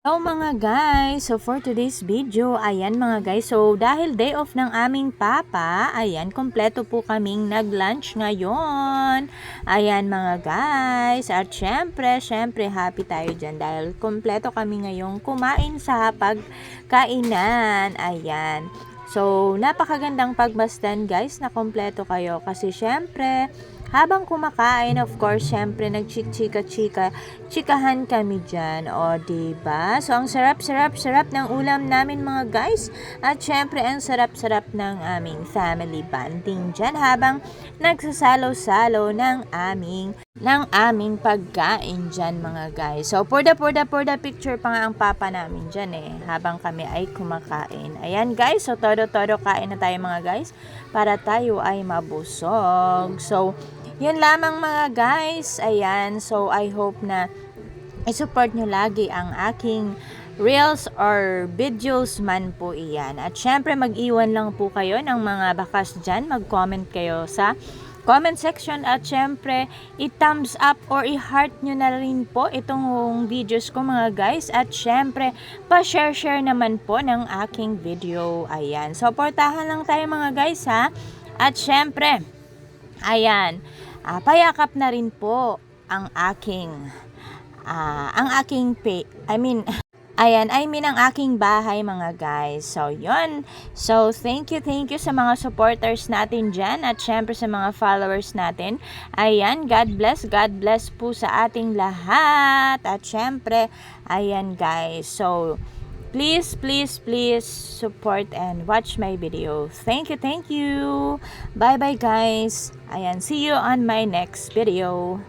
Hello mga guys! So for today's video, ayan mga guys, so dahil day off ng aming papa, ayan, kompleto po kaming nag-lunch ngayon. Ayan mga guys, at syempre happy tayo dyan dahil kompleto kami ngayong kumain sa pagkainan. Ayan. So, napakagandang pagmasdan guys na kompleto kayo kasi syempre, habang kumakain, of course, syempre chikahan kami dyan. O, diba? So, ang sarap ng ulam namin mga guys. At syempre, ang sarap ng aming family bonding dyan habang nagsasalo-salo ng aming pagkain dyan mga guys. So, for the picture pa nga ang papa namin dyan habang kami ay kumakain. Ayan guys, so todo kain na tayo mga guys para tayo ay mabusog. So, yun lamang mga guys. Ayan, so I hope na i-support nyo lagi ang aking reels or videos man po iyan. At syempre mag-iwan lang po kayo ng mga bakas dyan. Mag-comment kayo sa comment section at syempre i-thumbs up or i-heart nyo na rin po itong videos ko mga guys. At syempre pa-share naman po ng aking video. Ayan, so portahan lang tayo mga guys ha. At syempre ayan, payakap na rin po ang aking ang aking bahay mga guys. So, yun. So, thank you sa mga supporters natin dyan at syempre sa mga followers natin. Ayan, God bless po sa ating lahat. At syempre, ayan guys. So, please support and watch my video. Thank you. Bye guys. Ayan, see you on my next video.